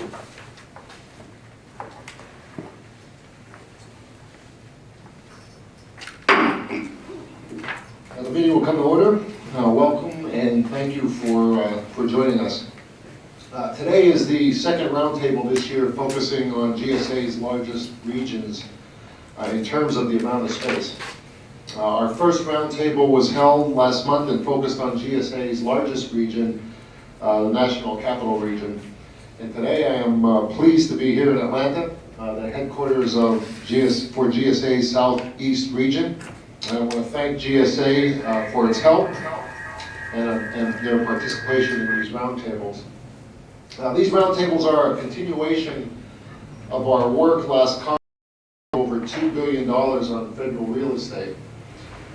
The meeting will come to order. Welcome and thank you for joining us. Today is the second roundtable this year focusing on GSA's largest regions in terms of the amount of space. Our first roundtable was held last month and focused on GSA's largest region, the National Capital Region. And today I am pleased to be here in Atlanta, the headquarters for GSA's Southeast Region. And I want to thank GSA for its help and their participation in these roundtables. These roundtables are a continuation of our work last Congress, over $2 billion on federal real estate.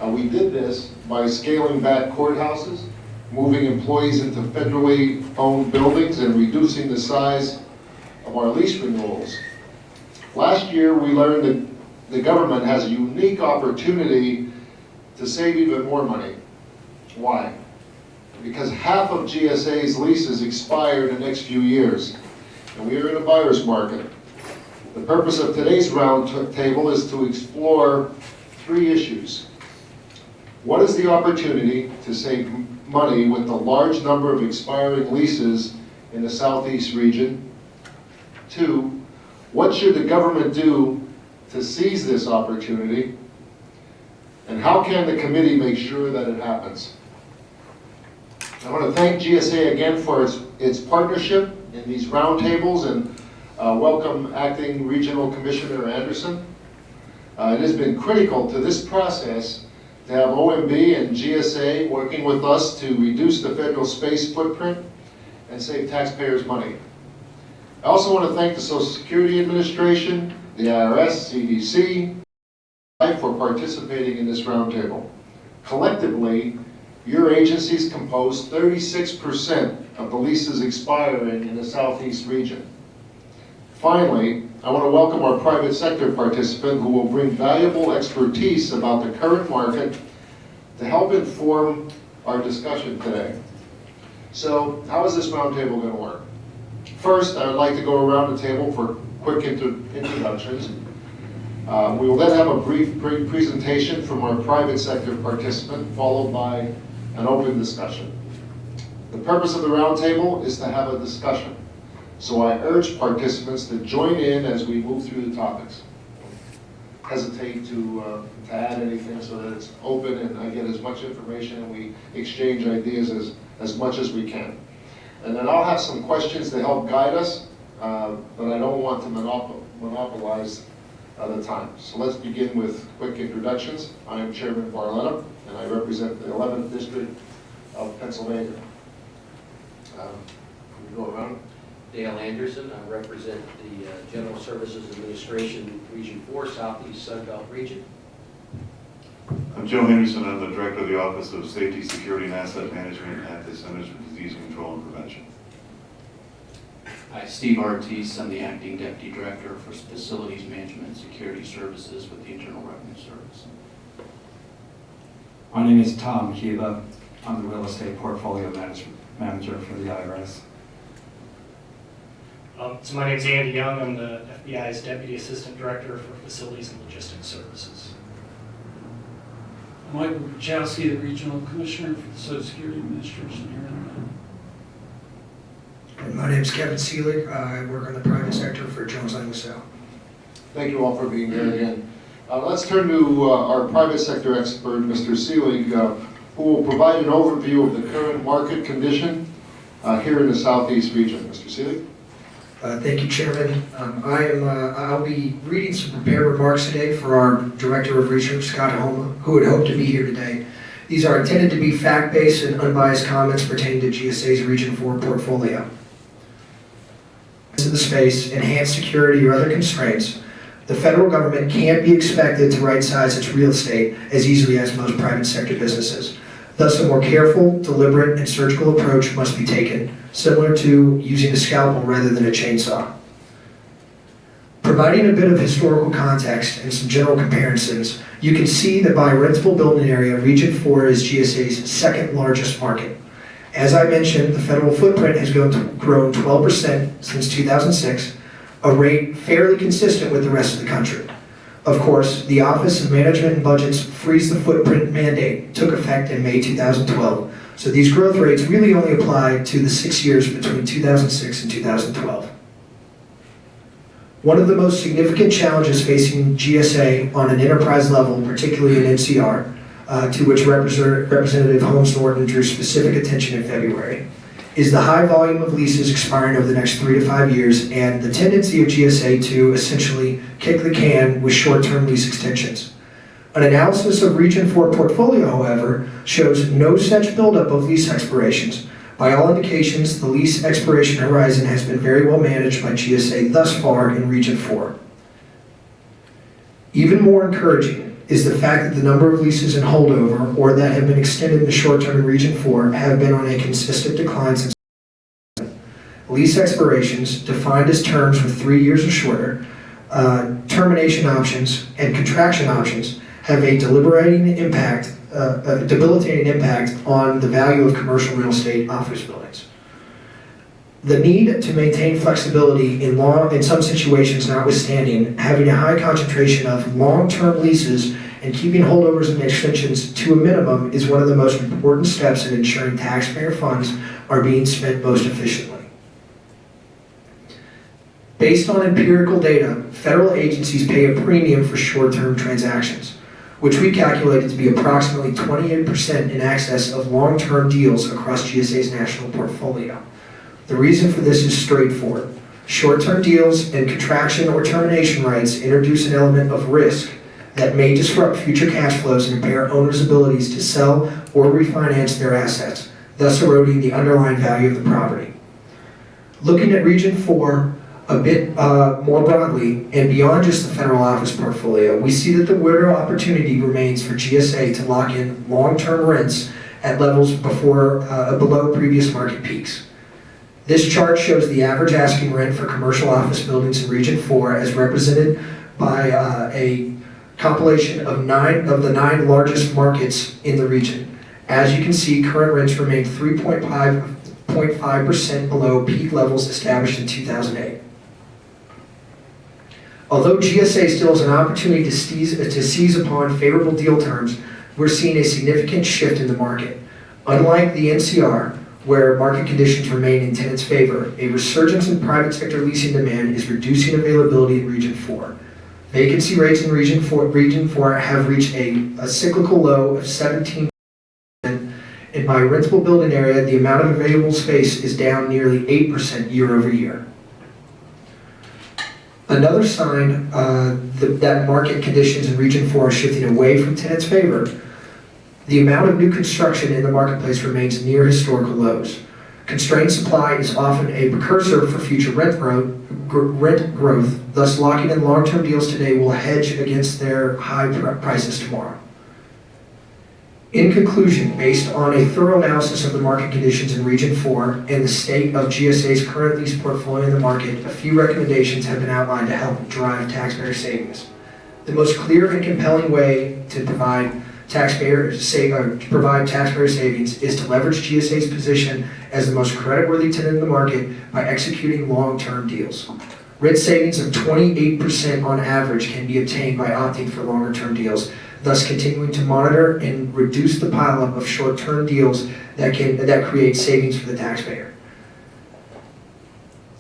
We did this by scaling back courthouses, moving employees into federally owned buildings, and reducing the size of our lease renewals. Last year, we learned that the government has a unique opportunity to save even more money. Why? Because half of GSA's leases expire in the next few years, and we are in a buyer's market. The purpose of today's roundtable is to explore three issues. What is the opportunity to save money with the large number of expiring leases in the Southeast region? Two, what should the government do to seize this opportunity? And how can the committee make sure that it happens? I want to thank GSA again for its partnership in these roundtables and welcome Acting Regional Commissioner Anderson. It has been critical to this process to have OMB and GSA working with us to reduce the federal space footprint and save taxpayers money. I also want to thank the Social Security Administration, the IRS, CDC, for participating in this roundtable. Collectively, your agencies compose 36% of the leases expiring in the Southeast region. Finally, I want to welcome our private sector participant who will bring valuable expertise about the current market to help inform our discussion today. So, how is this roundtable going to work? First, I would like to go around the table for quick introductions. We will then have a brief presentation from our private sector participant, followed by an open discussion. The purpose of the roundtable is to have a discussion. So I urge participants to join in as we move through the topics. Hesitate to add anything so that it's open and I get as much information and we exchange ideas as much as we can. And then I'll have some questions to help guide us, but I don't want to monopolize the time. So let's begin with quick introductions. I am Chairman Barletta and I represent the 11th District of Pennsylvania. We go around. Dale Anderson, I represent the General Services Administration Region 4, Southeast Sunbelt Region. I'm Joe Henderson. I'm the Director of the Office of Safety, Security, and Asset Management at the Centers for Disease Control and Prevention. Hi, Steve Ortiz. I'm the Acting Deputy Director for Facilities Management and Security Services with the Internal Revenue Service. My name is Tom Kiva. I'm the Real Estate Portfolio Manager for the IRS. So my name is Andy Young. I'm the FBI's Deputy Assistant Director for Facilities and Logistics Services. Michael Wachowski, the Regional Commissioner for the Social Security Administration here in Atlanta. And my name is Kevin Seelig. I work on the private sector for Jones Lang LaSalle. Thank you all for being here again. Let's turn to our private sector expert, Mr. Seelig, who will provide an overview of the current market condition here in the Southeast region. Mr. Seelig? Thank you, Chairman. I'll be reading some prepared remarks today for our Director of Research, Scott Homa, who would hope to be here today. These are intended to be fact-based and unbiased comments pertaining to GSA's Region 4 portfolio. In the space, enhanced security or other constraints, the federal government can't be expected to right-size its real estate as easily as most private sector businesses. Thus, a more careful, deliberate, and surgical approach must be taken, similar to using a scalpel rather than a chainsaw. Providing a bit of historical context and some general comparisons, you can see that by rentable building area, Region 4 is GSA's second largest market. As I mentioned, the federal footprint has grown 12% since 2006, a rate fairly consistent with the rest of the country. Of course, the Office of Management and Budget's Freeze the Footprint mandate took effect in May 2012, so these growth rates really only apply to the 6 years between 2006 and 2012. One of the most significant challenges facing GSA on an enterprise level, particularly in NCR, to which Representative Holmes Norton drew specific attention in February, is the high volume of leases expiring over the next 3 to 5 years and the tendency of GSA to essentially kick the can with short-term lease extensions. An analysis of Region 4 portfolio, however, shows no such buildup of lease expirations. By all indications, the lease expiration horizon has been very well managed by GSA thus far in Region 4. Even more encouraging is the fact that the number of leases in holdover or that have been extended in the short term in Region 4 have been on a consistent decline since. Lease expirations, defined as terms with 3 years or shorter, termination options, and contraction options, have a debilitating impact on the value of commercial real estate office buildings. The need to maintain flexibility in some situations notwithstanding, having a high concentration of long-term leases and keeping holdovers and extensions to a minimum is one of the most important steps in ensuring taxpayer funds are being spent most efficiently. Based on empirical data, federal agencies pay a premium for short-term transactions, which we calculated to be approximately 28% in excess of long-term deals across GSA's national portfolio. The reason for this is straightforward. Short-term deals and contraction or termination rights introduce an element of risk that may disrupt future cash flows and impair owners' abilities to sell or refinance their assets, thus eroding the underlying value of the property. Looking at Region 4 a bit more broadly and beyond just the federal office portfolio, we see that the window opportunity remains for GSA to lock in long-term rents at levels below previous market peaks. This chart shows the average asking rent for commercial office buildings in Region 4 as represented by a compilation of the 9 largest markets in the region. As you can see, current rents remain 3.5% below peak levels established in 2008. Although GSA still has an opportunity to seize upon favorable deal terms, we're seeing a significant shift in the market. Unlike the NCR, where market conditions remain in tenants' favor, a resurgence in private sector leasing demand is reducing availability in Region 4. Vacancy rates in Region 4 have reached a cyclical low of 17%, and by rentable building area, the amount of available space is down nearly 8% year over year. Another sign that market conditions in Region 4 are shifting away from tenants' favor, the amount of new construction in the marketplace remains near historical lows. Constrained supply is often a precursor for future rent growth, thus locking in long-term deals today will hedge against their high prices tomorrow. In conclusion, based on a thorough analysis of the market conditions in Region 4 and the state of GSA's current lease portfolio in the market, a few recommendations have been outlined to help drive taxpayer savings. The most clear and compelling way to provide taxpayer savings is to leverage GSA's position as the most creditworthy tenant in the market by executing long-term deals. Rent savings of 28% on average can be obtained by opting for longer-term deals, thus continuing to monitor and reduce the pileup of short-term deals that create savings for the taxpayer.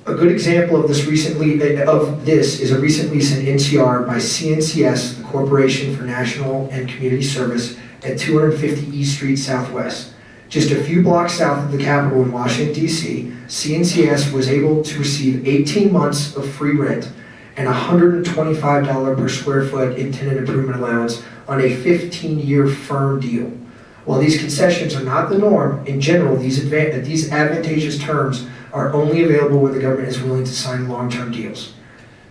A good example of this is a recent lease in NCR by CNCS, the Corporation for National and Community Service, at 250 East Street Southwest. Just a few blocks south of the Capitol in Washington, D.C., CNCS was able to receive 18 months of free rent and $125 per square foot in tenant improvement allowance on a 15-year firm deal. While these concessions are not the norm, in general, these advantageous terms are only available when the government is willing to sign long-term deals.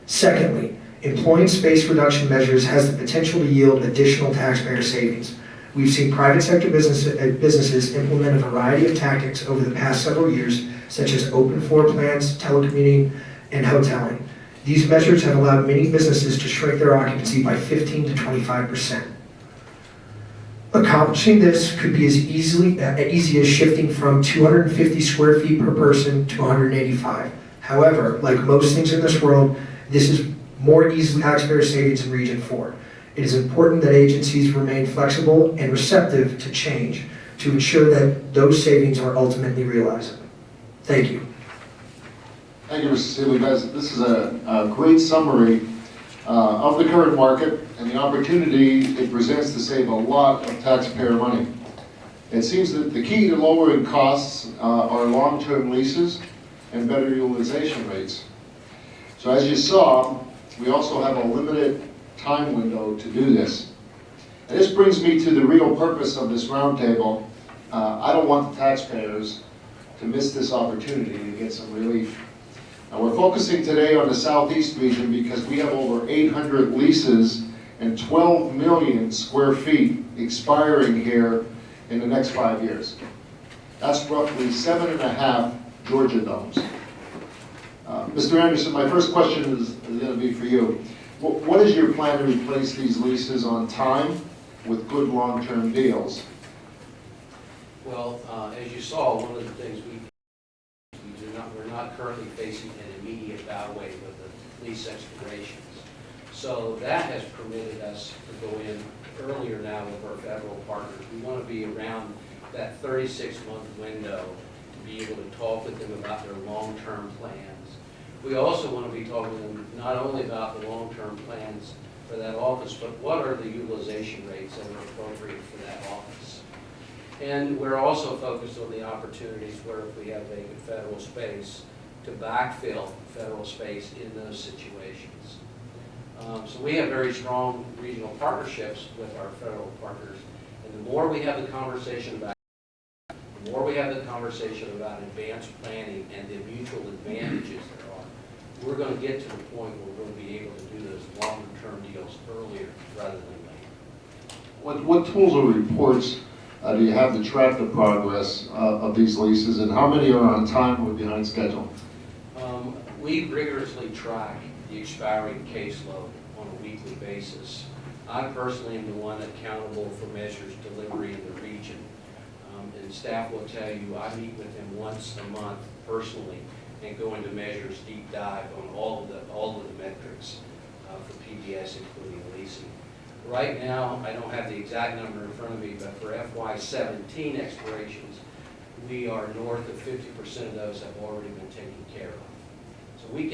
Secondly, employing space reduction measures has the potential to yield additional taxpayer savings. We've seen private sector businesses implement a variety of tactics over the past several years, such as open floor plans, telecommuting, and hoteling. These measures have allowed many businesses to shrink their occupancy by 15 to 25%. Accomplishing this could be as easy as shifting from 250 square feet per person to 185. However, like most things in this world, this is more easily taxpayer savings in Region 4. It is important that agencies remain flexible and receptive to change to ensure that those savings are ultimately realized. Thank you. Thank you, Mr. Seeley. Guys, this is a great summary of the current market and the opportunity it presents to save a lot of taxpayer money. It seems that the key to lowering costs are long-term leases and better utilization rates. So as you saw, we also have a limited time window to do this. And this brings me to the real purpose of this roundtable. I don't want the taxpayers to miss this opportunity to get some relief. Now, we're focusing today on the Southeast region because we have over 800 leases and 12 million square feet expiring here in the next 5 years. That's roughly 7.5 Georgia domes. Mr. Anderson, my first question is going to be for you. What is your plan to replace these leases on time with good long-term deals? Well, as you saw, one of the things we're not currently facing an immediate bow wave of the lease expirations. So that has permitted us to go in earlier now with our federal partners. We want to be around that 36-month window to be able to talk with them about their long-term plans. We also want to be talking to them not only about the long-term plans for that office, but what are the utilization rates that are appropriate for that office. And we're also focused on the opportunities where if we have vacant federal space, to backfill federal space in those situations. So we have very strong regional partnerships with our federal partners. And the more we have the conversation about advanced planning and the mutual advantages there are, we're going to get to the point where we're going to be able to do those longer-term deals earlier rather than later. What tools or reports do you have to track the progress of these leases, and how many are on time or behind schedule? We rigorously track the expiring caseload on a weekly basis. I personally am the one accountable for measures delivery in the region. And staff will tell you, I meet with them once a month personally and go into measures deep dive on all of the metrics for PBS, including leasing. Right now, I don't have the exact number in front of me, but for FY17 expirations, we are north of 50% of those have already been taken care of. So we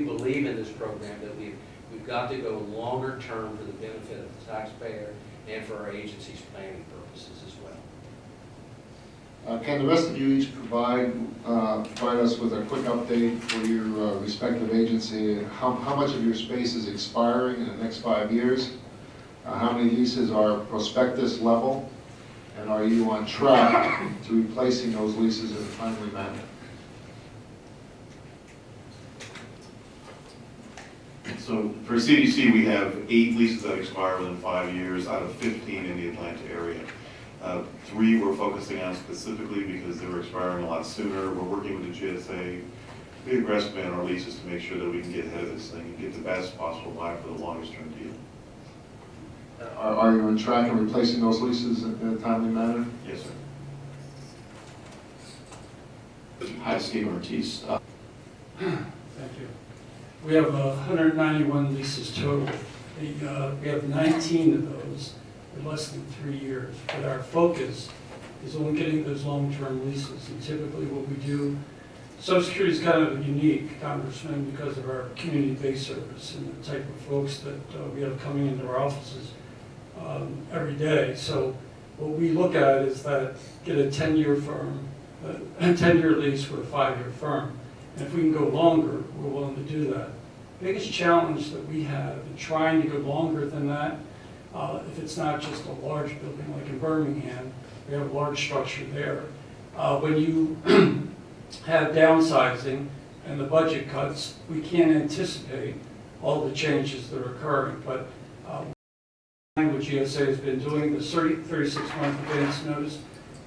believe in this program that we've got to go longer term for the benefit of the taxpayer and for our agency's planning purposes as well. Can the rest of you each provide us with a quick update for your respective agency? How much of your space is expiring in the next 5 years? How many leases are prospectus level? And are you on track to replacing those leases in a timely manner? So for CDC, we have 8 leases that expire within 5 years out of 15 in the Atlanta area. 3 we're focusing on specifically because they were expiring a lot sooner. We're working with the GSA, be aggressive in our leases to make sure that we can get ahead of this thing and get the best possible buy for the longest term deal. Are you on track in replacing those leases in a timely manner? Yes, sir. Hi, Steve Ortiz. Thank you. We have 191 leases total. We have 19 of those in less than 3 years. But our focus is on getting those long-term leases. And typically what we do, Social Security is kind of unique, Congressman, because of our community-based service and the type of folks that we have coming into our offices every day. So what we look at is that get a 10-year firm, a 10-year lease with a 5-year firm. And if we can go longer, we're willing to do that. The biggest challenge that we have in trying to go longer than that, if it's not just a large building like in Birmingham, we have a large structure there. When you have downsizing and the budget cuts, we can't anticipate all the changes that are occurring. But what GSA has been doing, the 36-month advance notice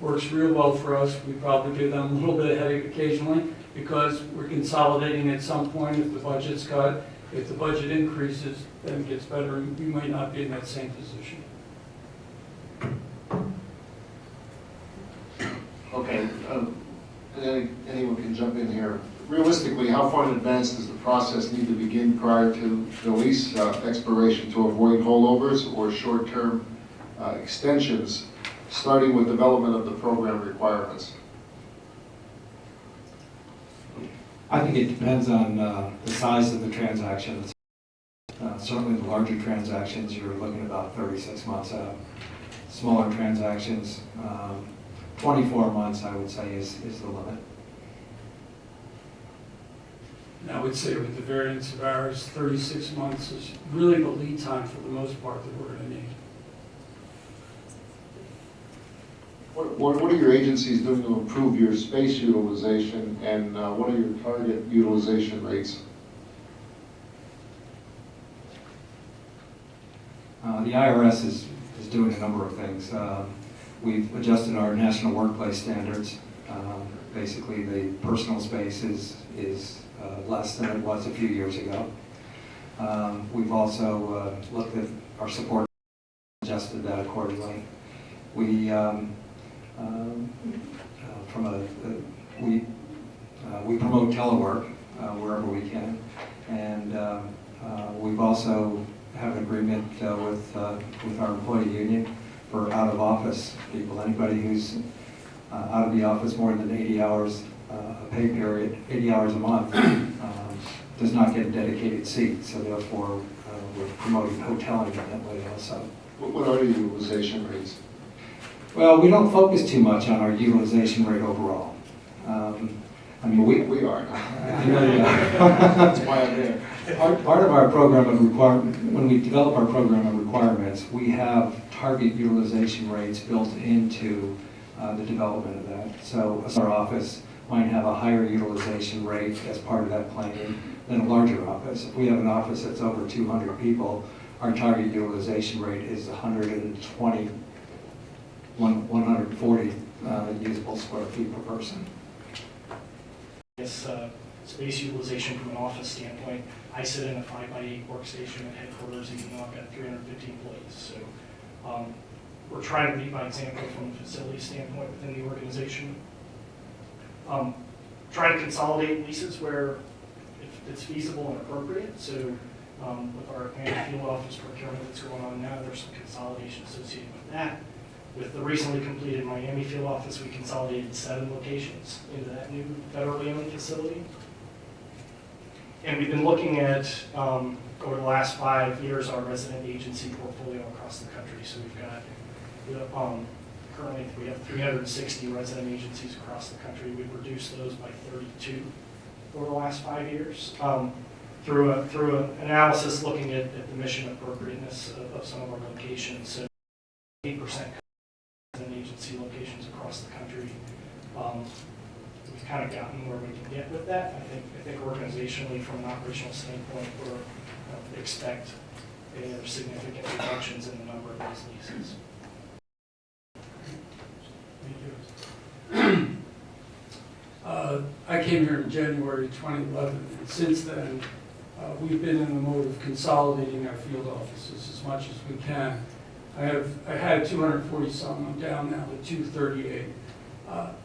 works real well for us. We probably give them a little bit of headache occasionally because we're consolidating at some point if the budget's cut. If the budget increases, then it gets better, and we might not be in that same position. here. Realistically, how far in advance does the process need to begin prior to the lease expiration to avoid holdovers or short-term extensions, starting with development of the program requirements? I think it depends on the size of the transactions. Certainly the larger transactions, you're looking about 36 months out. Smaller transactions, 24 months, I would say, is the limit. And I would say with the variance of ours, 36 months is really the lead time for the most part that we're going to need. What are your agencies doing to improve your space utilization, and what are your target utilization rates? The IRS is doing a number of things. We've adjusted our national workplace standards. Basically, the personal space is less than it was a few years ago. We've also looked at our support, adjusted that accordingly. We we promote telework wherever we can, and we've also have an agreement with our employee union for out-of-office people. Anybody who's out of the office more than 80 hours a pay period, 80 hours a month, does not get a dedicated seat. So therefore, we're promoting hoteling in that way also. What are your utilization rates? Well, we don't focus too much on our utilization rate overall. I mean, We are. I know you are. That's why I'm here. Part of our program of requirement, when we develop our program of requirements, we have target utilization rates built into the development of that. So our office might have a higher utilization rate as part of that planning than a larger office. If we have an office that's over 200 people, our target utilization rate is 120, 140 usable square feet per person. Yes, space utilization from an office standpoint, I sit in a 5x8 workstation at headquarters, even though I've got 350 employees. So we're trying to lead by example from a facility standpoint within the organization. Try to consolidate leases where it's feasible and appropriate. So with our field office procurement that's going on now, there's some consolidation associated with that. With the recently completed Miami field office, we consolidated 7 locations into that new federally owned facility. And we've been looking at, over the last 5 years, our resident agency portfolio across the country. So currently we have 360 resident agencies across the country. We've reduced those by 32 over the last 5 years. Through an analysis looking at the mission appropriateness of some of our locations. So 8% agency locations across the country. We've kind of gotten where we can get with that. I think organizationally, from an operational standpoint, we expect significant reductions in the number of these leases. Thank you. I came here in January 2011, and since then, we've been in the mode of consolidating our field offices as much as we can. I had 240 some, I'm down now to 238.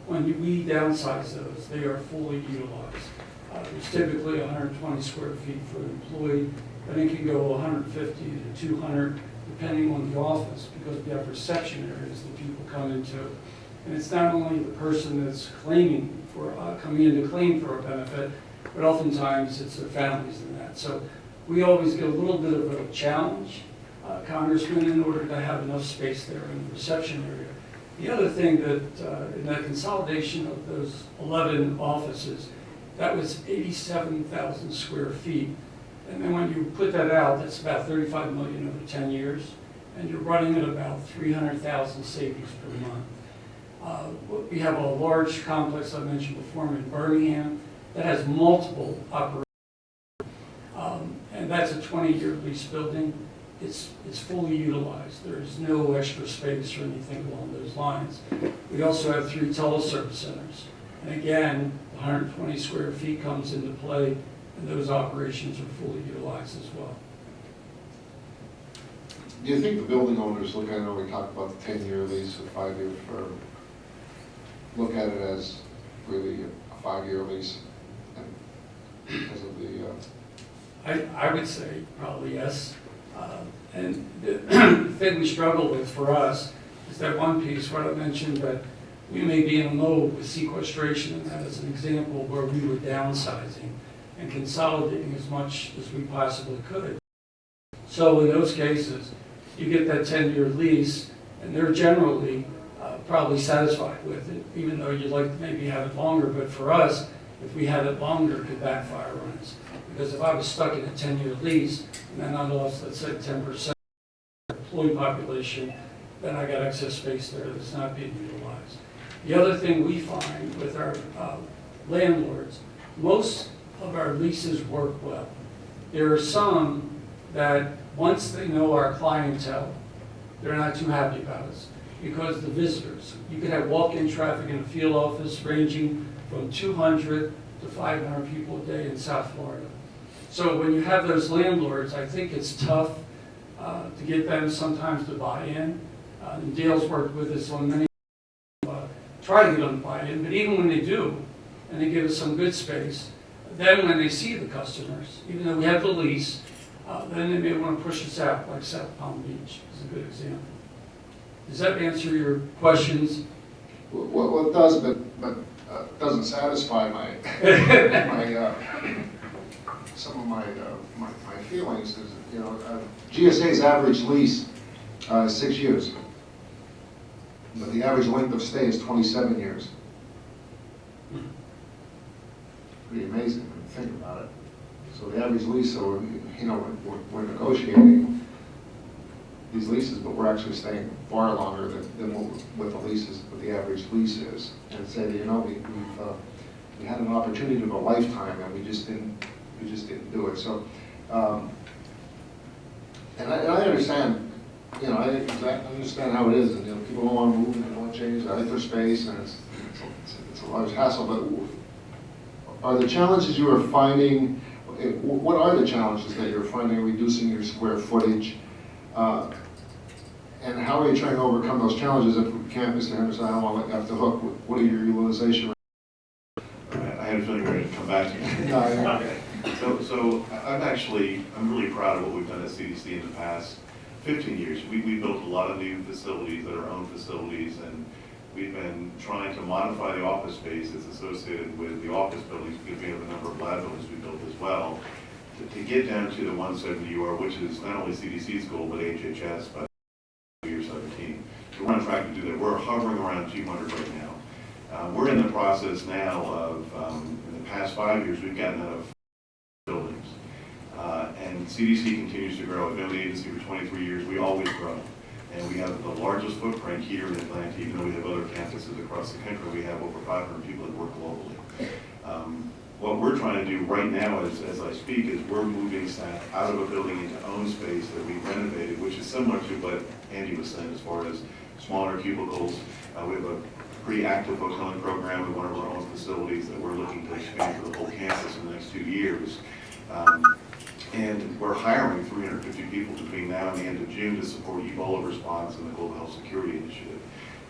When we downsize those, they are fully utilized. There's typically 120 square feet for an employee, but it can go 150 to 200 depending on the office, because we have reception areas that people come into. And it's not only the person that's coming in to claim for a benefit, but oftentimes it's their families and that. So we always get a little bit of a challenge, Congressman, in order to have enough space there in the reception area. The other thing that, in that consolidation of those 11 offices, that was 87,000 square feet. And then when you put that out, that's about $35 million over 10 years, and you're running at about 300,000 savings per month. We have a large complex I mentioned before in Birmingham that has multiple operations, and that's a 20-year lease building. It's fully utilized. There's no extra space or anything along those lines. We also have 3 teleservice centers, and again, 120 square feet comes into play, and those operations are fully utilized as well. Do you think the building owners look, I know we talked about the 10-year lease, a 5-year firm, look at it as really a 5-year lease? I would say probably yes. And the thing we struggle with for us is that one piece where I mentioned that we may be in a mode with sequestration, and that is an example where we were downsizing and consolidating as much as we possibly could. So in those cases, you get that 10-year lease, and they're generally probably satisfied with it, even though you'd like to maybe have it longer. But for us, if we had it longer, it could backfire on us. Because if I was stuck in a 10-year lease, and then I lost, let's say, 10% employee population, then I got excess space there that's not being utilized. The other thing we find with our landlords, most of our leases work well. There are some that once they know our clientele, they're not too happy about us because the visitors, you could have walk-in traffic in a field office ranging from 200 to 500 people a day in South Florida. So when you have those landlords, I think it's tough to get them sometimes to buy in. And Dale's worked with us on many, try to get them to buy in, but even when they do, and they give us some good space, then when they see the customers, even though we have the lease, then they may want to push us out, like South Palm Beach is a good example. Does that answer your questions? Well, it does, but doesn't satisfy my, some of my feelings. Is, you know, GSA's average lease is 6 years, but the average length of stay is 27 years. Pretty amazing when you think about it. So the average lease, so you know, we're negotiating these leases, but we're actually staying far longer than what the leases, what the average lease is. And say that, you know, we had an opportunity of a lifetime, and we just didn't do it. So, and I understand, you know, I understand how it is, and you know, people don't want to move and they don't want to change. They like their space, and it's a large hassle. But are the challenges you are finding? What are the challenges that you're finding reducing your square footage? And how are you trying to overcome those challenges? If we can't, Mr. Henderson, I don't want to let you off the hook. What are your utilization rates? I had a feeling we were going to come back to you. No, okay. So I'm really proud of what we've done at CDC in the past 15 years. We built a lot of new facilities that are our own facilities, and we've been trying to modify the office space that's associated with the office buildings, because we have a number of lab buildings we built as well, to get down to the 170 UR, which is not only CDC's goal, but HHS by year 17. So we're on track to do that. We're hovering around 200 right now. We're in the process now of, in the past 5 years, we've gotten out of buildings. And CDC continues to grow. I've been with the agency for 23 years. We always grow. And we have the largest footprint here in Atlanta, even though we have other campuses across the country. We have over 500 people that work globally. What we're trying to do right now, as I speak, is we're moving staff out of a building into own space that we renovated, which is similar to what Andy was saying as far as smaller cubicles. We have a pretty active hoteling program in one of our own facilities that we're looking to expand for the whole campus in the next 2 years. And we're hiring 350 people between now and the end of June to support Ebola response and the Global Health Security Initiative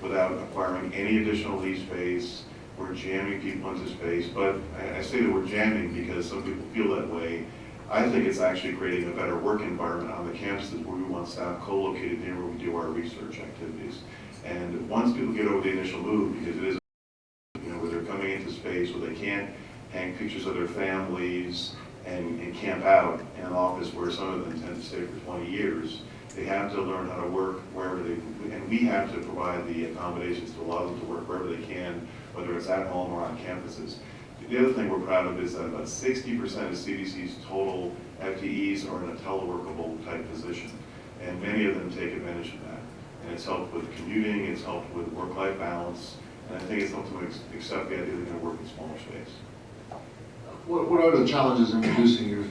without acquiring any additional lease space. We're jamming people into space, but I say that we're jamming because some people feel that way. I think it's actually creating a better work environment on the campuses where we want staff co-located near where we do our research activities. And once people get over the initial move, because it is, you know, where they're coming into space where they can't hang pictures of their families and camp out in an office where some of them tend to stay for 20 years, they have to learn how to work wherever they, and we have to provide the accommodations to allow them to work wherever they can, whether it's at home or on campuses. The other thing we're proud of is that about 60% of CDC's total FTEs are in a teleworkable type position, and many of them take advantage of that. And it's helped with commuting, it's helped with work-life balance, and I think it's helped them accept the idea they're going to work in smaller space. What are the challenges in reducing your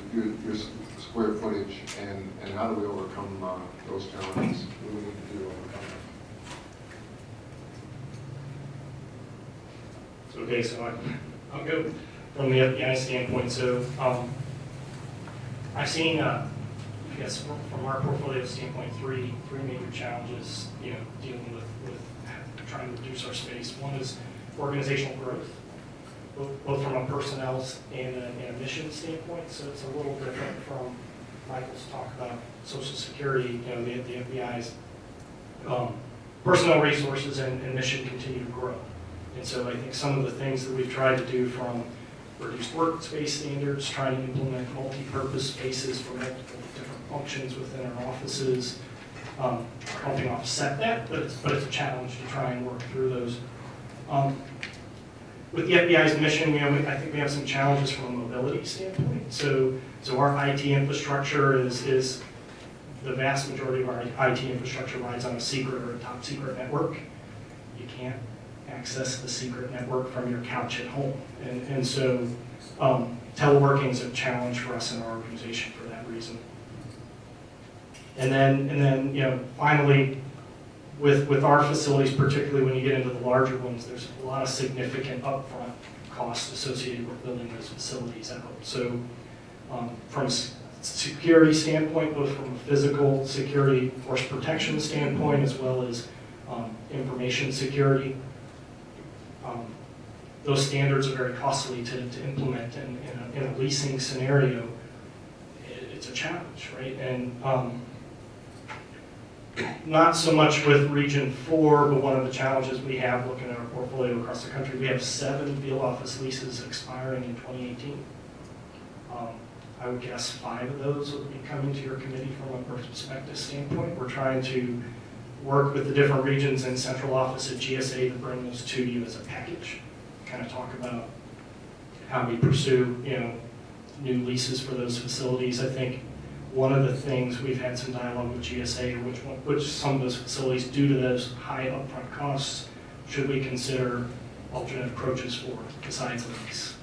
square footage, and how do we overcome those challenges? What do we need to do to overcome them? Okay, so I'll go from the FBI standpoint. So I've seen, I guess, from our portfolio standpoint, three major challenges, you know, dealing with trying to reduce our space. One is organizational growth. both from a personnel and a mission standpoint. So it's a little different from Michael's talk about Social Security. You know, the FBI's personnel resources and mission continue to grow. And so I think some of the things that we've tried to do, from reduced workspace standards, trying to implement multi-purpose spaces for multiple different functions within our offices, are helping offset that, but it's a challenge to try and work through those. With the FBI's mission, you know, I think we have some challenges from a mobility standpoint. So our IT infrastructure is the vast majority of our IT infrastructure rides on a secret or a top secret network. You can't access the secret network from your couch at home. And so teleworking is a challenge for us in our organization for that reason. And then you know, finally, with our facilities, particularly when you get into the larger ones, there's a lot of significant upfront costs associated with building those facilities out. So from a security standpoint, both from a physical security force protection standpoint, as well as information security, those standards are very costly to implement in a leasing scenario. It's a challenge, right? And not so much with Region 4, but one of the challenges we have looking at our portfolio across the country, we have 7 field office leases expiring in 2018. I would guess 5 of those will be coming to your committee from a prospectus standpoint. We're trying to work with the different regions and central office at GSA to bring those to you as a package. Kind of talk about how we pursue, you know, new leases for those facilities. I think one of the things we've had some dialogue with GSA, which some of those facilities, due to those high upfront costs, should we consider alternate approaches for besides a lease?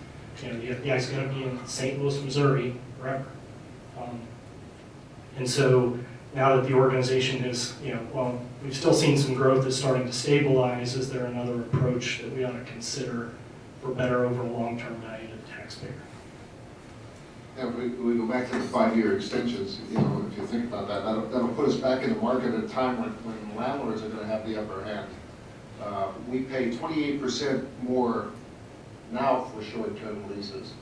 You know, the FBI is going to be in St. Louis, Missouri forever. And so now that the organization is, you know, well, we've still seen some growth is starting to stabilize, is there another approach that we ought to consider for better over long-term value to the taxpayer? Yeah, we go back to the 5-year extensions, you know, if you think about that, that'll put us back in the market at a time when landlords are going to have the upper hand. We pay 28% more now for short-term leases,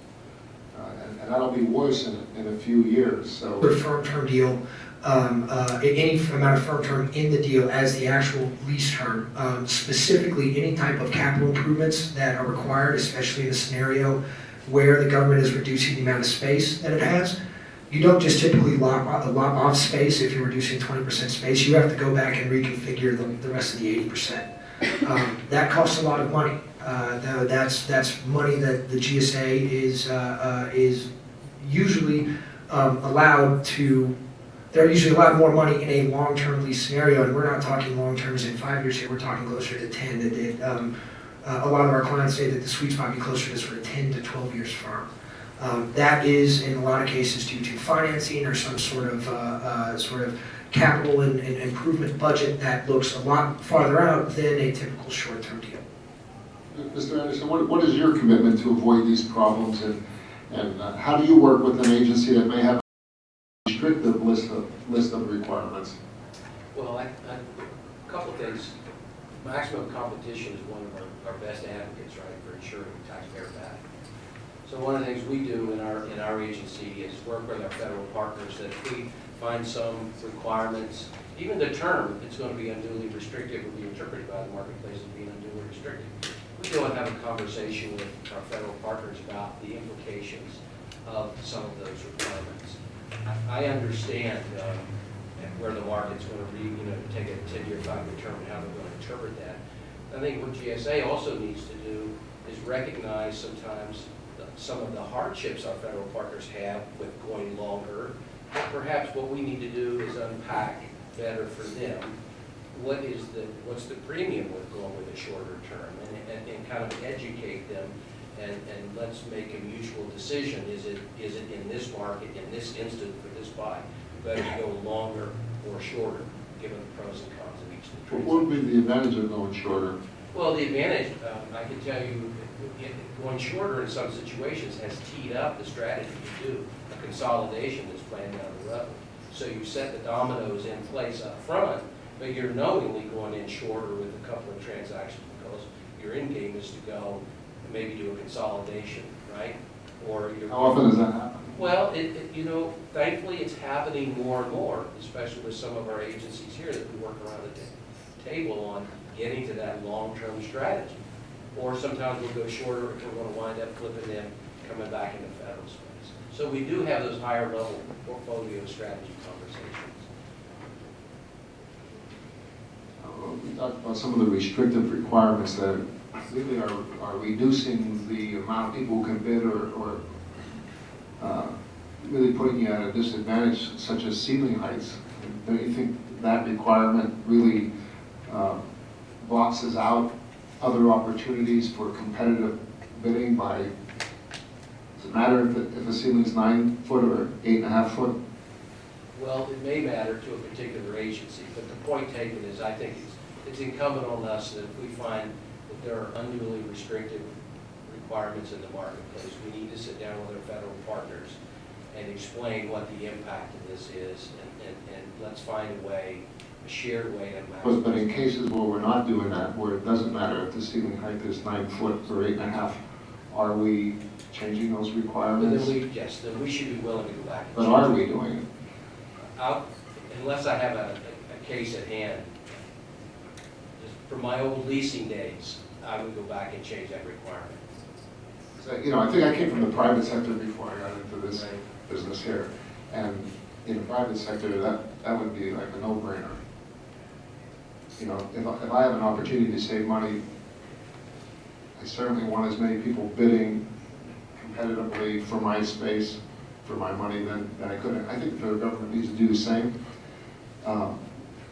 and that'll be worse in a few years. So, For a firm term deal, any amount of firm term in the deal as the actual lease term, specifically any type of capital improvements that are required, especially in a scenario where the government is reducing the amount of space that it has. You don't just typically lop off space if you're reducing 20% space. You have to go back and reconfigure the rest of the 80%. That costs a lot of money. That's money that the GSA is usually allowed to. They're usually allowed more money in a long-term lease scenario, and we're not talking long-term as in 5 years here. We're talking closer to 10. A lot of our clients say that the sweet spot would be closer to sort of 10 to 12 years firm. That is, in a lot of cases, due to financing or some sort of capital and improvement budget that looks a lot farther out than a typical short-term deal. Mr. Anderson, what is your commitment to avoid these problems, and how do you work with an agency that may have a restrictive list of requirements? Well, a couple of things. Maximum competition is one of our best advocates, right, for ensuring taxpayer value. So one of the things we do in our agency is work with our federal partners that if we find some requirements, even the term, it's going to be unduly restrictive, will be interpreted by the marketplace as being unduly restrictive. We go and have a conversation with our federal partners about the implications of some of those requirements. I understand where the market's going to take a 10-year, 5-year term and how they're going to interpret that. I think what GSA also needs to do is recognize sometimes some of the hardships our federal partners have with going longer. But perhaps what we need to do is unpack better for them what's the premium with going with a shorter term, and kind of educate them, and let's make a mutual decision. Is it in this market, in this instant for this buy, better to go longer or shorter, given the pros and cons of each of the What would be the advantage of going shorter? Well, the advantage, I can tell you, going shorter in some situations has teed up the strategy to do a consolidation that's planned down the road. So you set the dominoes in place up front, but you're knowingly going in shorter with a couple of transactions because your end game is to go maybe do a consolidation, right? Or you're. How often does that happen? Well, you know, thankfully, it's happening more and more, especially with some of our agencies here that we work around the table on getting to that long-term strategy. Or sometimes we'll go shorter if we're going to wind up flipping them, coming back into federal space. So we do have those higher level portfolio strategy conversations. We talked about some of the restrictive requirements that really are reducing the amount of people who can bid or really putting you at a disadvantage, such as ceiling heights. Don't you think that requirement really boxes out other opportunities for competitive bidding by, does it matter if a ceiling's 9 foot or 8.5 foot? Well, it may matter to a particular agency, but the point taken is I think it's incumbent on us that if we find that there are unduly restrictive requirements in the marketplace, we need to sit down with our federal partners and explain what the impact of this is, and let's find a way, a shared way to maximize. But in cases where we're not doing that, where it doesn't matter if the ceiling height is 9 foot or 8.5, are we changing those But requirements? then we should be willing to go back and But change are it. we doing it? Unless I have a case at hand, just from my old leasing days, I would go back and change that requirement. So, you know, I think I came from the private sector before I got into this Right. business here. And in the private sector, that would be like a no-brainer. You know, if I have an opportunity to save money, I certainly want as many people bidding competitively for my space, for my money than I could. I think the federal government needs to do the same.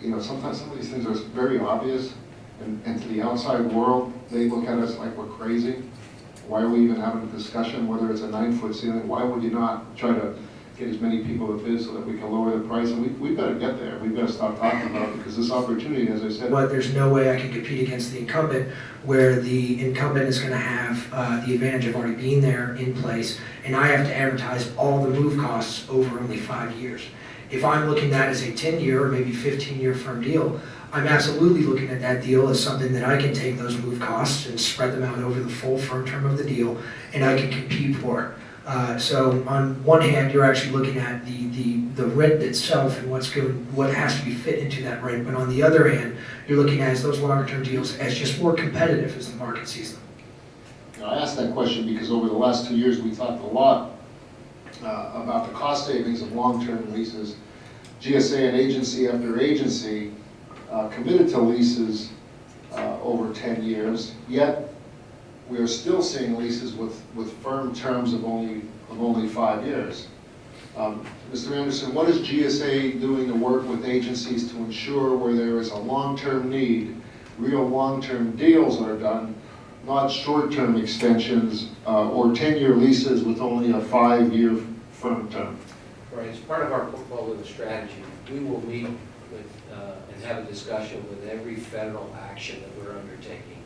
You know, sometimes some of these things are very obvious, and to the outside world, they look at us like we're crazy. Why are we even having a discussion whether it's a 9-foot ceiling? Why would you not try to get as many people to bid so that we can lower the price? And we better get there. We better stop talking about it, because this opportunity, as I said. But there's no way I can compete against the incumbent, where the incumbent is going to have the advantage of already being there in place, and I have to advertise all the move costs over only 5 years. If I'm looking at that as a 10-year or maybe 15-year firm deal, I'm absolutely looking at that deal as something that I can take those move costs and spread them out over the full firm term of the deal, and I can compete for it. So on one hand, you're actually looking at the rent itself and what has to be fit into that rent. But on the other hand, you're looking at those longer term deals as just more competitive as the market sees them. Now, I asked that question because over the last 2 years, we talked a lot about the cost savings of long-term leases. GSA and agency after agency committed to leases over 10 years, yet we are still seeing leases with firm terms of only 5 years. Mr. Anderson, what is GSA doing to work with agencies to ensure where there is a long-term need, real long-term deals are done, not short-term extensions or 10-year leases with only a 5-year firm term? Right, as part of our portfolio strategy, we will meet with and have a discussion with every federal action that we're undertaking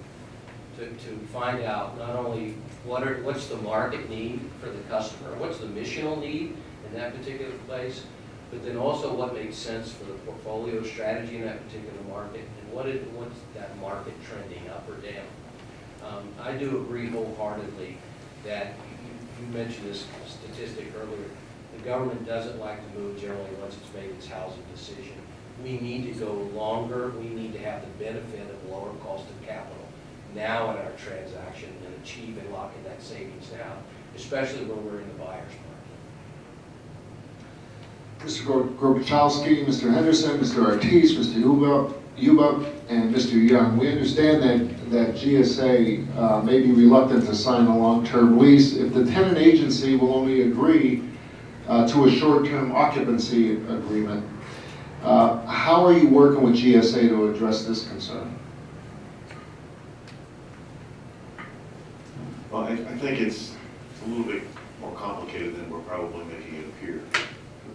to find out not only what's the market need for the customer, what's the missional need in that particular place, but then also what makes sense for the portfolio strategy in that particular market, and what's that market trending up or down. I do agree wholeheartedly that you mentioned this statistic earlier. The government doesn't like to move generally once it's made its housing decision. We need to go longer. We need to have the benefit of lower cost of capital now in our transaction and achieve and lock in that savings now, especially when we're in the buyer's market. Mr. Gorbaczewski, Mr. Henderson, Mr. Ortiz, Mr. Yuba, and Mr. Young, we understand that GSA may be reluctant to sign a long-term lease if the tenant agency will only agree to a short-term occupancy agreement. How are you working with GSA to address this concern? Well, I think it's a little bit more complicated than we're probably making it appear.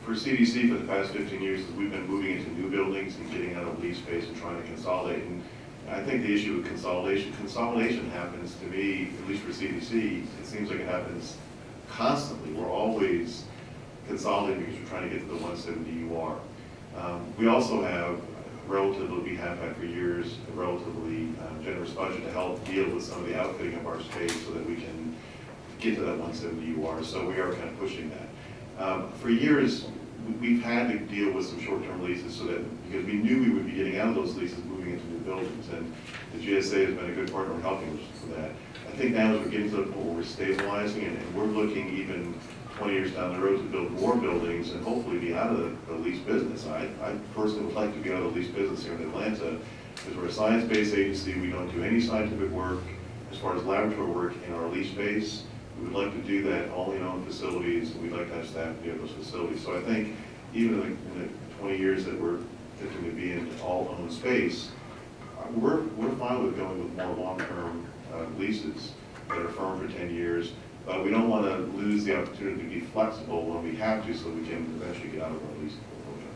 For CDC, for the past 15 years, we've been moving into new buildings and getting out of lease space and trying to consolidate. And I think the issue with consolidation happens to me, at least for CDC, it seems like it happens constantly. We're always consolidating because we're trying to get to the 170 UR. We also have relatively, we have had for years, a relatively generous budget to help deal with some of the outfitting of our space so that we can get to that 170 UR. So we are kind of pushing that. For years, we've had to deal with some short-term leases so that, because we knew we would be getting out of those leases moving into new buildings, and the GSA has been a good partner in helping us with that. I think now as we're getting to the point where we're stabilizing and we're looking even 20 years down the road to build more buildings and hopefully be out of the lease business. I personally would like to be out of the lease business here in Atlanta, because we're a science-based agency. We don't do any scientific work as far as laboratory work in our lease space. We would like to do that all in own facilities, and we'd like to have staff be at those facilities. So I think even in the 20 years that we're continuing to be in all owned space, we're fine with going with more long-term leases that are firm for 10 years. But we don't want to lose the opportunity to be flexible when we have to, so we can eventually get out of our lease portfolio.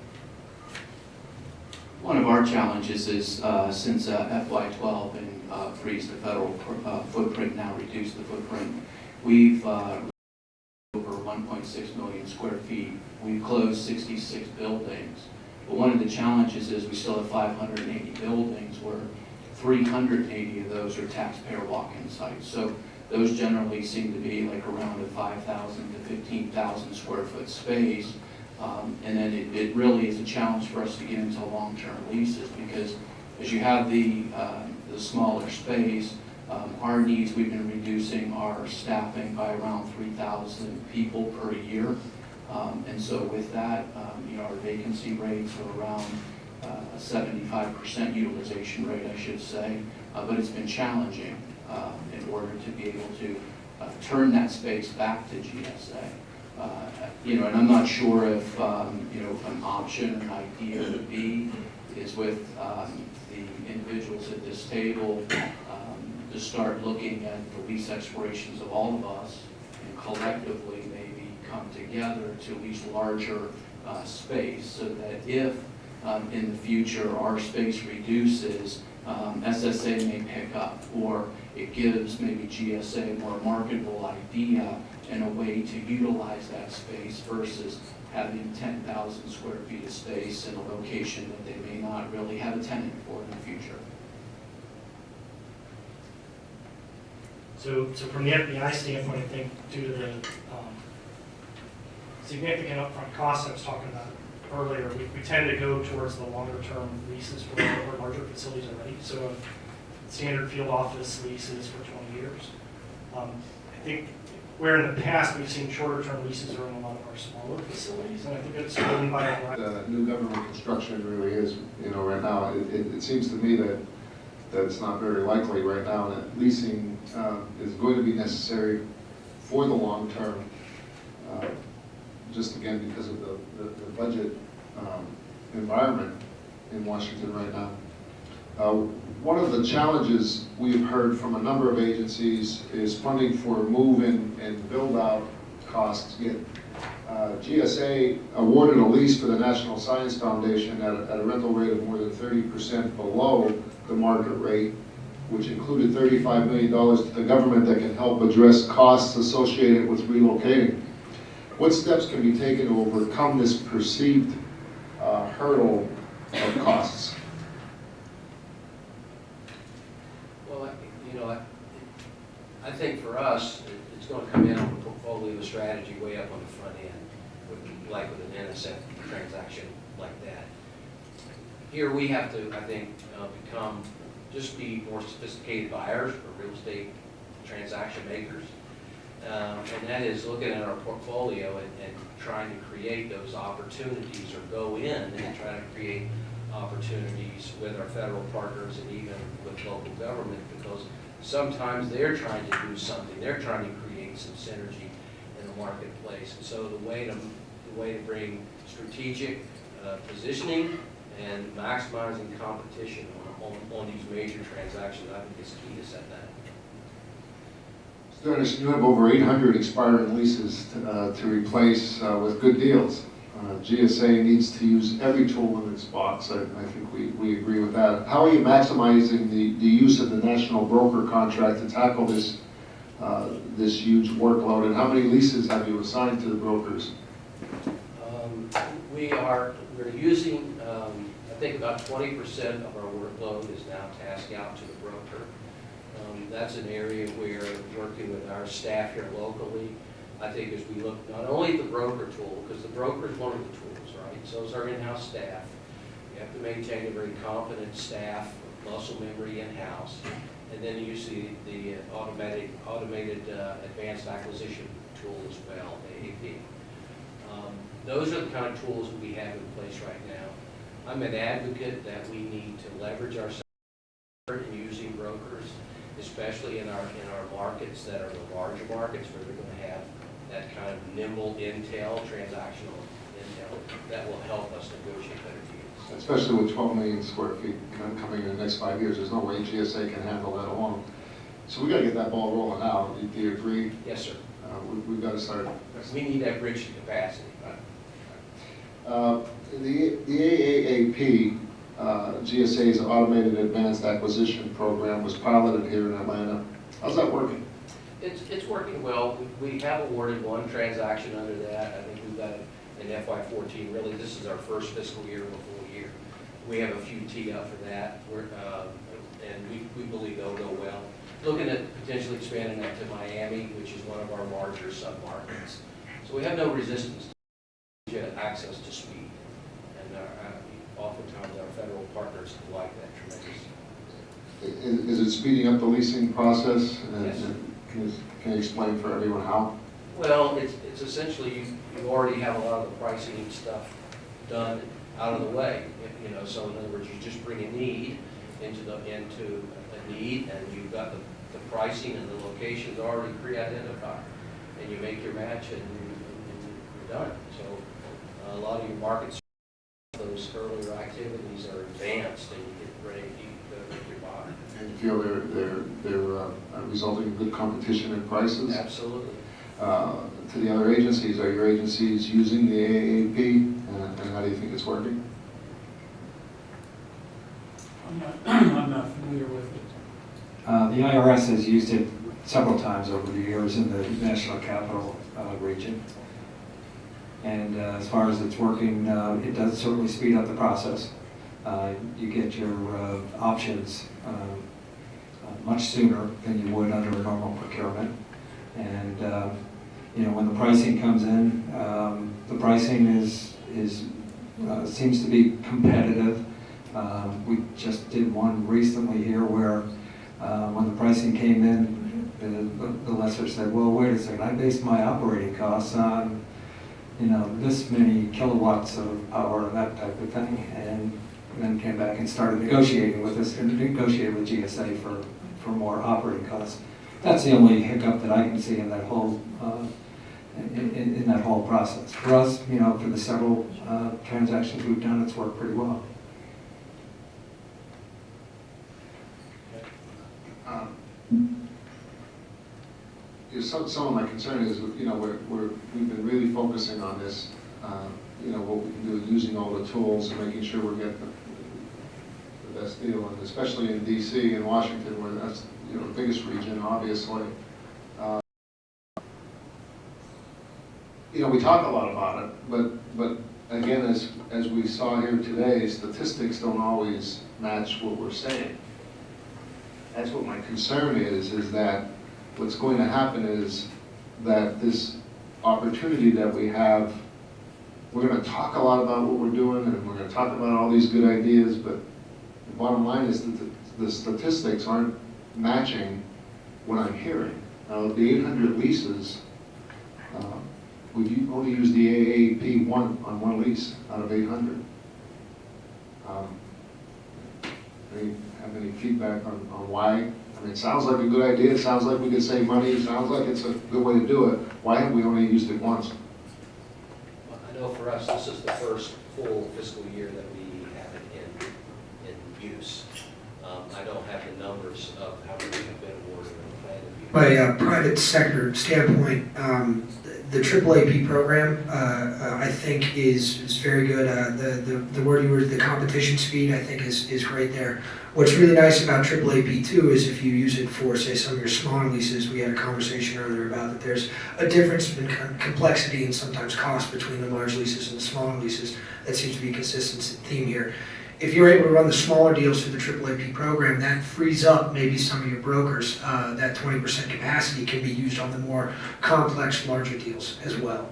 One of our challenges is since FY12 and freeze the federal footprint, now reduce the footprint, we've over 1.6 million square feet. We've closed 66 buildings. But one of the challenges is we still have 580 buildings where 380 of those are taxpayer walk-in sites. So those generally seem to be like around a 5,000 to 15,000 square foot space. And then it really is a challenge for us to get into long-term leases, because as you have the smaller space, our needs, we've been reducing our staffing by around 3,000 people per year. And so with that, our vacancy rates are around a 75% utilization rate, I should say. But it's been challenging in order to be able to turn that space back to GSA. And I'm not sure if, an option or an idea would be is with the individuals at this table to start looking at the lease expirations of all of us and collectively maybe come together to lease larger space, so that if in the future our space reduces, SSA may pick up, or it gives maybe GSA a more marketable idea and a way to utilize that space versus having 10,000 square feet of space in a location that they may not really have a tenant for in the future. So from the FBI standpoint, I think due to the significant upfront costs I was talking about earlier, we tend to go towards the longer-term leases for our larger facilities already. So standard field office leases for 20 years. I think where in the past we've seen shorter-term leases are in a lot of our smaller facilities, and I think it's driven by a variety. New government construction really is, right now, it seems to me that it's not very likely right now that leasing is going to be necessary for the long term, just again because of the budget environment in Washington right now. One of the challenges we've heard from a number of agencies is funding for move-in and build-out costs. GSA awarded a lease for the National Science Foundation at a rental rate of more than 30% below the market rate, which included $35 million to the government that can help address costs associated with relocating. What steps can be taken to overcome this perceived hurdle of costs? Well, I think for us, it's going to come in on the portfolio strategy way up on the front end, like with an NSF transaction like that. Here we have to, I think, be more sophisticated buyers or real estate transaction makers. And that is looking at our portfolio and trying to create those opportunities, or go in and try to create opportunities with our federal partners and even with local government, because sometimes they're trying to do something. They're trying to create some synergy in the marketplace. And so the way to bring strategic positioning and maximizing competition on these major transactions, I think is key to set that. Dennis, you have over 800 expiring leases to replace with good deals. GSA needs to use every tool in its box. I think we agree with that. How are you maximizing the use of the national broker contract to tackle this huge workload? And how many leases have you assigned to the brokers? We're using, at think about 20% of our workload is now tasked out to the broker. That's an area where working with our staff here locally, I think as we look not only at the broker tool, because the broker is one of the tools, right? So is our in-house staff. You have to maintain a very competent staff, muscle memory in-house, and then you see the automated advanced acquisition tool as well, AAP. Those are the kind of tools that we have in place right now. I'm an advocate that we need to leverage our in using brokers, especially in our markets that are the larger markets where they're going to have that kind of nimble intel, transactional intel, that will help us negotiate better deals. Especially with 12 million square feet coming in the next 5 years, there's no way GSA can handle that alone. So we got to get that ball rolling out. Do you agree? Yes, sir. We've got to start. We need that bridge to capacity. The AAAP, GSA's Automated Advanced Acquisition Program, was piloted here in Atlanta. How's that working? It's working well. We have awarded one transaction under that. I think we've got an FY14. Really, this is our first fiscal year of a full year. We have a few teed up for that, and we believe they'll go well. Looking at potentially expanding that to Miami, which is one of our larger sub-markets. So we have no resistance to access to speed. And oftentimes our federal partners like that tremendously. Is it speeding up the leasing process? Yes. Can you explain for everyone how? Well, it's essentially you already have a lot of the pricing stuff done out of the way. You know, so in other words, you just bring a need into a need, and you've got the pricing and the locations already pre-identified, and you make your match, and you're done. So a lot of your markets, those earlier activities are advanced, and you get ready to make your buy. And you feel they're resulting in good competition in prices? Absolutely. To the other agencies, are your agencies using the AAP, and how do you think it's working? I'm not familiar with it. The IRS has used it several times over the years in the National Capital region. And as far as it's working, it does certainly speed up the process. You get your options much sooner than you would under a normal procurement. And you know, when the pricing comes in, the pricing seems to be competitive. We just did one recently here where when the pricing came in, the lessor said, well, wait a second, I based my operating costs on, you know, this many kilowatts of power and that type of thing, and then came back and started negotiating with us and negotiated with GSA for more operating costs. That's the only hiccup that I can see in that whole in that whole process. For us, you know, for the several transactions we've done, it's worked pretty well. Some of my concern is, you know, we've been really focusing on this, you know, what we can do is using all the tools and making sure we're getting the best deal, and especially in DC and Washington, where that's, you know, the biggest region, obviously. You know, we talk a lot about it, but again, as we saw here today, statistics don't always match what we're saying. That's what my concern is that what's going to happen is that this opportunity that we have, we're going to talk a lot about what we're doing, and we're going to talk about all these good ideas, but the bottom line is that the statistics aren't matching what I'm hearing. Now, the 800 leases, we've only used the AAP on one lease out of 800. Have any feedback on why? I mean, it sounds like a good idea. It sounds like we could save money. It sounds like it's a good way to do it. Why have we only used it once? Well, I know for us, this is the first full fiscal year that we have it in use. I don't have the numbers of how many have been awarded or planned to be. By a private sector standpoint, the AAAP program, I think is very good. The word you were, the competition speed, I think is great there. What's really nice about AAAP too is if you use it for, say, some of your smaller leases, we had a conversation earlier about that there's a difference in complexity and sometimes cost between the large leases and the smaller leases. That seems to be a consistent theme here. If you're able to run the smaller deals through the AAAP program, that frees up maybe some of your brokers. That 20% capacity can be used on the more complex, larger deals as well.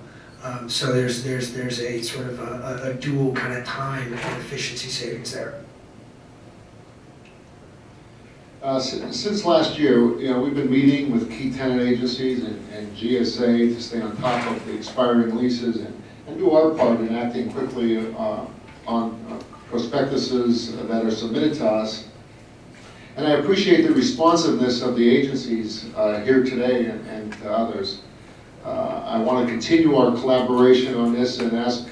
So there's a sort of a dual kind of time and efficiency savings there. Since last year, we've been meeting with key tenant agencies and GSA to stay on top of the expiring leases and do our part in acting quickly on prospectuses that are submitted to us. And I appreciate the responsiveness of the agencies here today and to others. I want to continue our collaboration on this and ask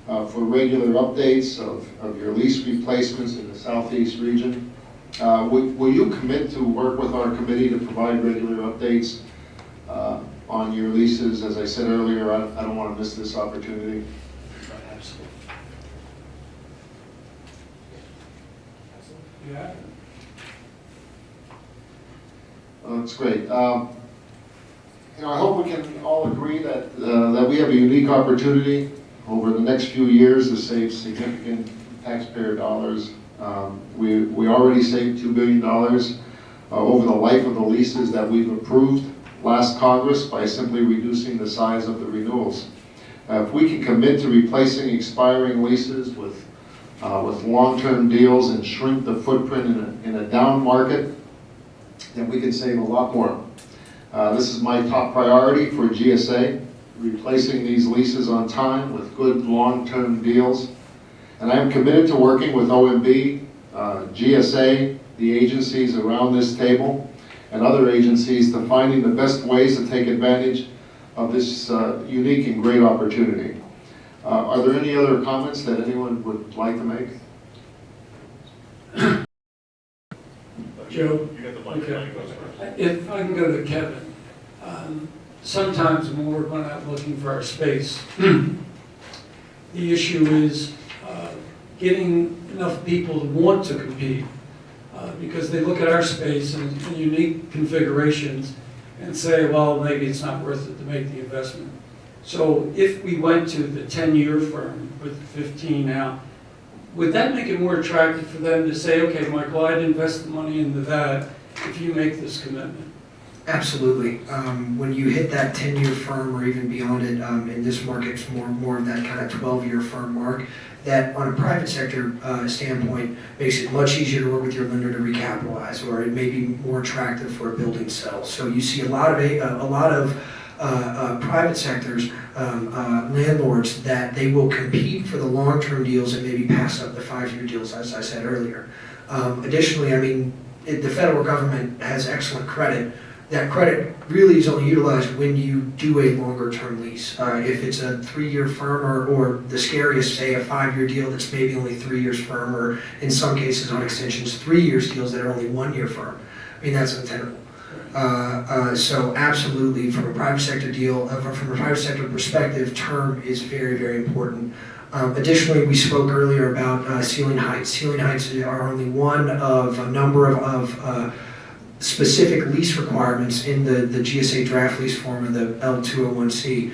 for regular updates of your lease replacements in the Southeast region. Will you commit to work with our committee to provide regular updates on your leases? As I said earlier, I don't want to miss this opportunity. Absolutely. Yeah. That's great. I hope we can all agree that that we have a unique opportunity over the next few years to save significant taxpayer dollars. We already saved $2 billion over the life of the leases that we've approved last Congress by simply reducing the size of the renewals. If we can commit to replacing expiring leases with long-term deals and shrink the footprint in a down market, then we can save a lot more. This is my top priority for GSA, replacing these leases on time with good long-term deals. And I am committed to working with OMB, GSA, the agencies around this table, and other agencies to finding the best ways to take advantage of this unique and great opportunity. Are there any other comments that anyone would like to make? Joe? Okay. If I can go to Kevin. Sometimes when we're going out looking for our space, the issue is getting enough people to want to compete because they look at our space and unique configurations and say, well, maybe it's not worth it to make the investment. So if we went to the 10-year firm with 15 out, would that make it more attractive for them to say, okay, Michael, I'd invest the money into that if you make this commitment? Absolutely. When you hit that 10-year firm or even beyond it, in this market, it's more of that kind of 12-year firm mark, that on a private sector standpoint makes it much easier to work with your lender to recapitalize, or it may be more attractive for a building sale. So you see a lot of private sectors, landlords, that they will compete for the long-term deals and maybe pass up the 5-year deals, as I said earlier. Additionally, I mean, the federal government has excellent credit. That credit really is only utilized when you do a longer-term lease. If it's a 3-year firm or the scariest, say, a 5-year deal that's maybe only 3 years firm, or in some cases on extensions, 3 years deals that are only 1-year firm. I mean, that's untenable. So absolutely, from a private sector deal, from a private sector perspective, term is very, very important. Additionally, we spoke earlier about ceiling heights. Ceiling heights are only one of a number of specific lease requirements in the GSA draft lease form of the L201C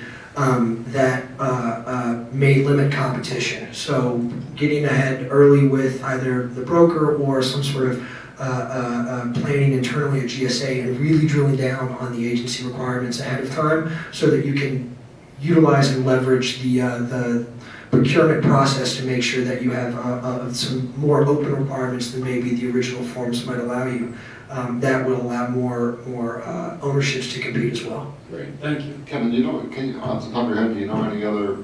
that may limit competition. So getting ahead early with either the broker or some sort of planning internally at GSA and really drilling down on the agency requirements ahead of time so that you can utilize and leverage the procurement process to make sure that you have some more open requirements than maybe the original forms might allow you. That will allow more ownerships to compete as well. Great, thank you. Kevin, off the top of your head, do you know any other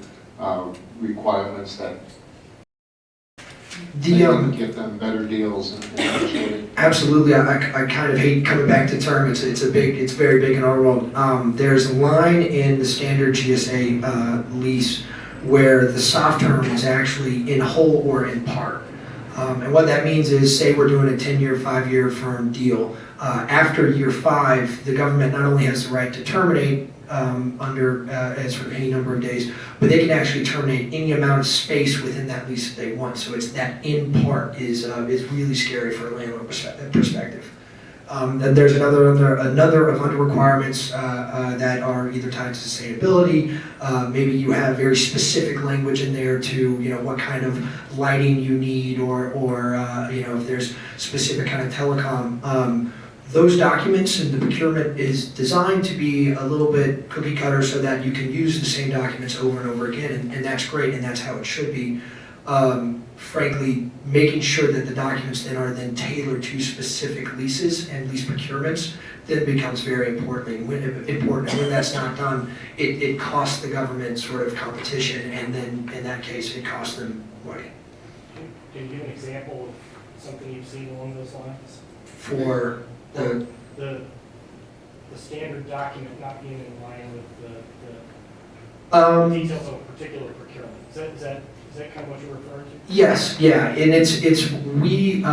requirements that give them better deals and negotiating? Absolutely. I kind of hate coming back to term. It's very big in our world. There's a line in the standard GSA lease where the soft term is actually in whole or in part. And what that means is, say we're doing a 10-year, 5-year firm deal. After year 5, the government not only has the right to terminate under as for any number of days, but they can actually terminate any amount of space within that lease that they want. So it's that in part is really scary for a landlord perspective. Then there's another of under requirements that are either tied to sustainability. Maybe you have very specific language in there to, what kind of lighting you need, or if there's specific kind of telecom. Those documents and the procurement is designed to be a little bit cookie cutter so that you can use the same documents over and over again, and that's great, and that's how it should be. Frankly, making sure that the documents then are then tailored to specific leases and lease procurements then becomes very important. And when that's not done, it costs the government sort of competition, and then in that case, it costs them money. Can you give an example of something you've seen along those lines? For the The standard document not being in line with the details of a particular procurement. Is that kind of what you're referring to? Yes, yeah, and we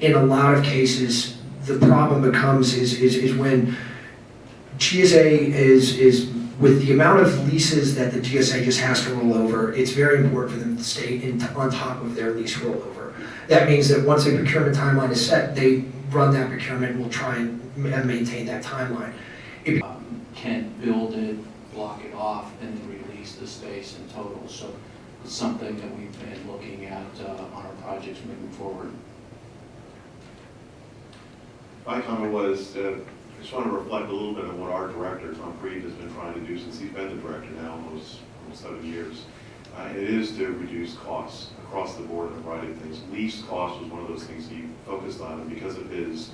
in a lot of cases, the problem becomes is when GSA is with the amount of leases that the GSA just has to roll over, it's very important for them to stay on top of their lease rollover. That means that once a procurement timeline is set, they run that procurement and will try and maintain that timeline. Can't build it, block it off, and then release the space in total. So it's something that we've been looking at on our projects moving forward. My comment was, I just want to reflect a little bit on what our director, Tom Creed, has been trying to do since he's been the director now almost 7 years. And it is to reduce costs across the board in a variety of things. Lease cost was one of those things he focused on, and because of his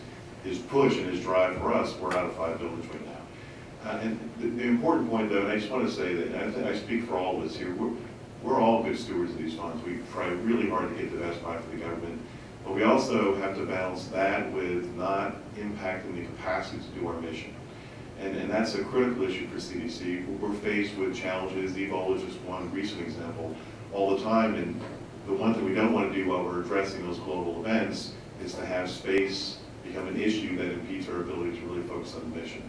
push and his drive for us, we're out of 5 buildings right now. And the important point, though, and I just want to say that, and I think I speak for all of us here, we're all good stewards of these funds. We try really hard to get the best buy for the government, but we also have to balance that with not impacting the capacity to do our mission. And that's a critical issue for CDC. We're faced with challenges. Ebola is just one recent example all the time. And the one thing we don't want to do while we're addressing those global events is to have space become an issue that impedes our ability to really focus on the mission.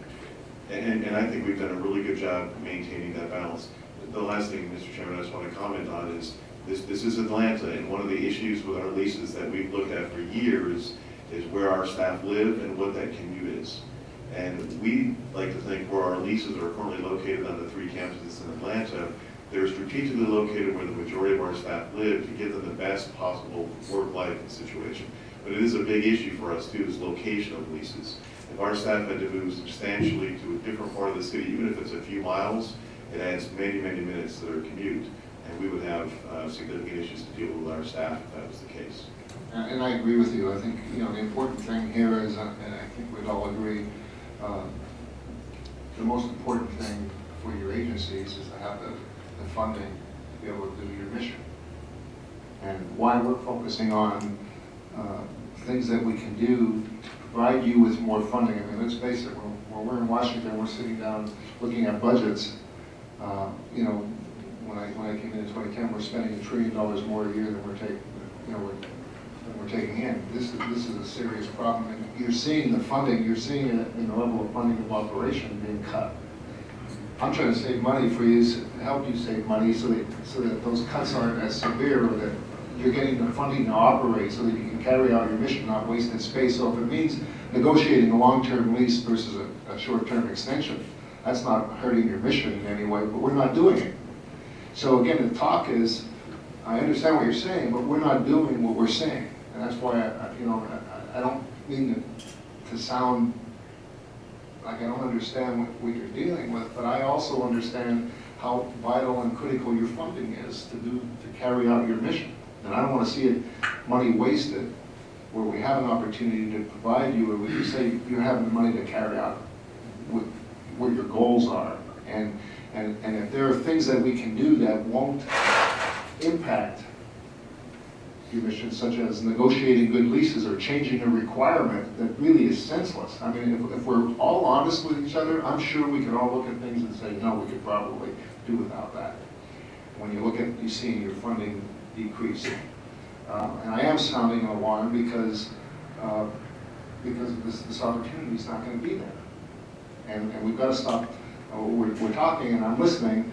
And I think we've done a really good job maintaining that balance. The last thing, Mr. Chairman, I just want to comment on is this is Atlanta, and one of the issues with our leases that we've looked at for years is where our staff live and what that commute is. And we like to think where our leases are currently located on the 3 campuses in Atlanta, they're strategically located where the majority of our staff live to give them the best possible work-life situation. But it is a big issue for us too, is location of leases. If our staff had to move substantially to a different part of the city, even if it's a few miles, it adds many, many minutes to their commute. And we would have significant issues to deal with our staff if that was the case. And I agree with you. I think, the important thing here is, and I think we'd all agree, the most important thing for your agencies is to have the funding to be able to do your mission. And why we're focusing on things that we can do to provide you with more funding. I mean, let's face it, when we're in Washington, we're sitting down looking at budgets. When I came in 2010, we're spending $1 trillion more a year than we're taking in. This is a serious problem, and you're seeing the funding. You're seeing it in the level of funding of operation being cut. I'm trying to save money for you, to help you save money, so that those cuts aren't as severe, or that you're getting the funding to operate, so that you can carry out your mission, not wasted space. So if it means negotiating a long-term lease versus a short-term extension, that's not hurting your mission in any way. But we're not doing it. So again, the talk is, I understand what you're saying, but we're not doing what we're saying. And that's why I don't mean to sound like I don't understand what you're dealing with, but I also understand how vital and critical your funding is to carry out your mission. And I don't want to see money wasted where we have an opportunity to provide you, or we can say you're having the money to carry out what your goals are. And if there are things that we can do that won't impact your mission, such as negotiating good leases or changing a requirement that really is senseless. I mean, if we're all honest with each other, I'm sure we can all look at things and say, no, we could probably do without that. When you see your funding decrease. And I am sounding an alarm because this opportunity is not going to be there. And we've got to stop. We're talking and I'm listening,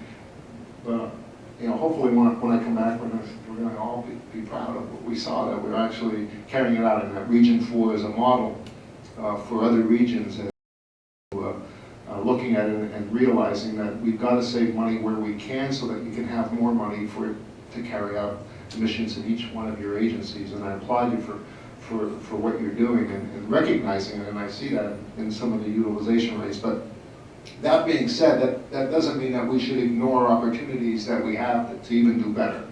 but hopefully when I come back, we're going to all be proud of what we saw, that we're actually carrying it out in that Region 4 as a model. for other regions, and looking at it and realizing that we've got to save money where we can so that you can have more money to carry out missions in each one of your agencies. And I applaud you for what you're doing and recognizing it, and I see that in some of the utilization rates. But that being said, that doesn't mean that we should ignore opportunities that we have to even do better.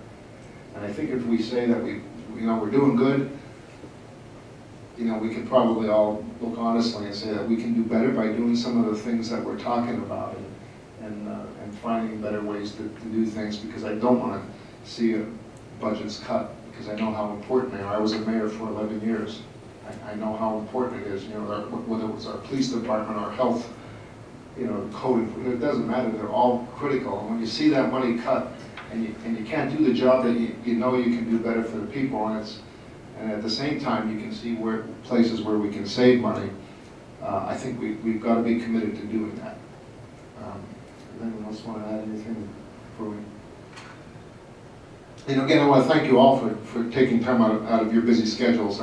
And I think if we say that we're doing good, we could probably all look honestly and say that we can do better by doing some of the things that we're talking about and finding better ways to do things, because I don't want to see budgets cut, because I know how important they are. I was a mayor for 11 years. I know how important it is, whether it was our police department, our health, code, it doesn't matter, they're all critical. And when you see that money cut and you can't do the job that you know you can do better for the people, and at the same time you can see places where we can save money, I think we've got to be committed to doing that. Does anyone else want to add anything before we? Again, I want to thank you all for taking time out of your busy schedules.